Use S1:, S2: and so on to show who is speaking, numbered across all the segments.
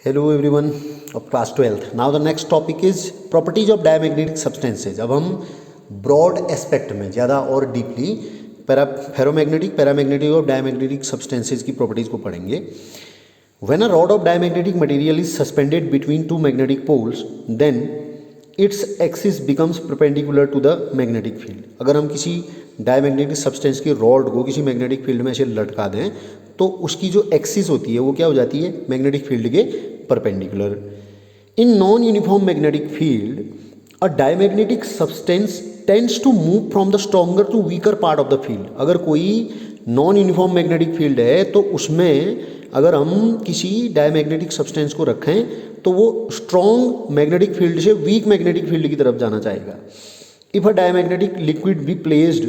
S1: Hello everyone of class 12th. Now the next topic is properties of diamagnetic substances. अब हम broad aspect में ज़्यादा और deeply ferromagnetic, paramagnetic और diamagnetic substances की प्रॉपर्टीज़ को पढ़ेंगे. When a rod of diamagnetic material is suspended between two magnetic poles, then its axis becomes perpendicular to the magnetic field. अगर हम किसी डायमैग्नेटिक सब्सटेंस की रॉड को किसी मैग्नेटिक फील्ड में ऐसे लटका दें तो उसकी जो एक्सिस होती है वो क्या हो जाती है, मैग्नेटिक फील्ड के perpendicular. In non uniform magnetic field a diamagnetic substance tends to move from the stronger to weaker part of the field. अगर कोई नॉन यूनिफॉर्म मैग्नेटिक फील्ड है तो उसमें अगर हम किसी डायमैग्नेटिक सब्सटेंस को रखें तो वो स्ट्रॉन्ग मैग्नेटिक फील्ड से वीक मैग्नेटिक फील्ड की तरफ जाना चाहेगा. If a diamagnetic liquid be placed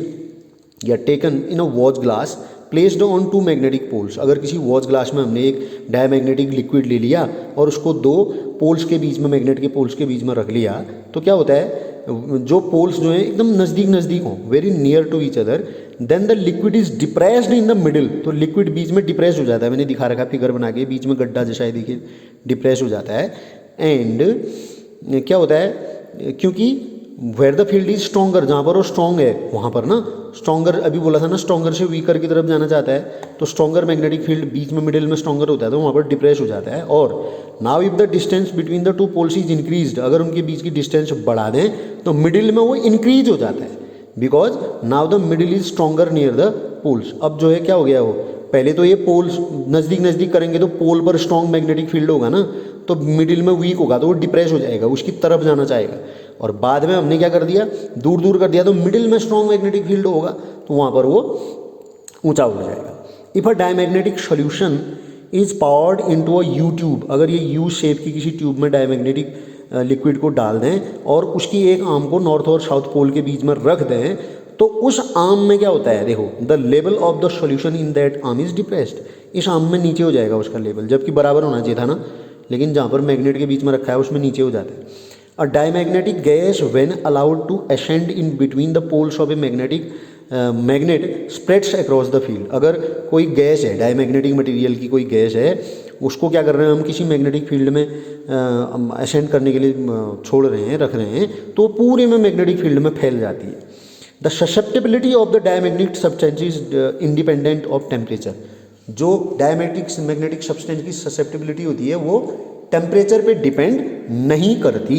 S1: या taken in a watch glass placed on two magnetic poles. अगर किसी वॉच ग्लास में हमने एक डायमैग्नेटिक लिक्विड ले लिया और उसको दो पोल्स के बीच में, मैग्नेट के पोल्स के बीच में रख लिया तो क्या होता है, जो पोल्स जो हैं एकदम नज़दीक नज़दीक हों, very near to each other, then the liquid is depressed in the middle. तो लिक्विड बीच में डिप्रेस हो जाता है. मैंने दिखा रखा फिगर बना के, बीच में गड्ढा जैसा है, देखिए डिप्रेस हो जाता है. एंड क्या होता है, क्योंकि where the field is stronger, जहाँ पर वो स्ट्रॉन्ग है वहाँ पर ना, स्ट्रॉन्गर अभी बोला था ना, स्ट्रॉन्गर से वीकर की तरफ जाना चाहता है तो स्ट्रॉन्गर मैग्नेटिक फील्ड बीच में मिडिल में स्ट्रॉन्गर होता है तो वहाँ पर डिप्रेस हो जाता है. और now if the distance between the two poles is increased, अगर उनके बीच की डिस्टेंस बढ़ा दें तो मिडिल में वो इंक्रीज हो जाता है, because now the middle is stronger near the poles. अब जो है क्या हो गया, वो पहले तो ये पोल्स नज़दीक नज़दीक करेंगे तो पोल पर स्ट्रॉन्ग मैग्नेटिक फील्ड होगा ना, तो मिडिल में वीक होगा तो वो डिप्रेस हो जाएगा, उसकी तरफ जाना चाहेगा. और बाद में हमने क्या कर दिया, दूर दूर कर दिया तो मिडिल में स्ट्रॉन्ग मैग्नेटिक फील्ड होगा तो वहाँ पर वो ऊंचा हो जाएगा. If a diamagnetic solution is powered into a you tube, अगर ये यू शेप की किसी ट्यूब में डायमैग्नेटिक लिक्विड को डाल दें और उसकी एक आर्म को नॉर्थ और साउथ पोल के बीच में रख दें तो उस आर्म में क्या होता है, देखो, the level of the solution in that arm is depressed. इस आर्म में नीचे हो जाएगा उसका लेवल, जबकि बराबर होना चाहिए था ना, लेकिन जहाँ पर मैग्नेट के बीच में रखा है उसमें नीचे हो जाता है. A diamagnetic gas when allowed to ascend in between the poles of a magnet spreads across the field. अगर कोई गैस है, डायमैग्नेटिक मटेरियल की कोई गैस है, उसको क्या कर रहे हैं हम किसी मैग्नेटिक फील्ड में असेंड करने के लिए छोड़ रहे हैं, रख रहे हैं, तो पूरे में मैग्नेटिक फील्ड में फैल जाती है. The susceptibility of the diamagnetic substance is independent of temperature. जो मैग्नेटिक सब्सटेंस की ससेप्टेबिलिटी होती है वो टेम्परेचर पे डिपेंड नहीं करती.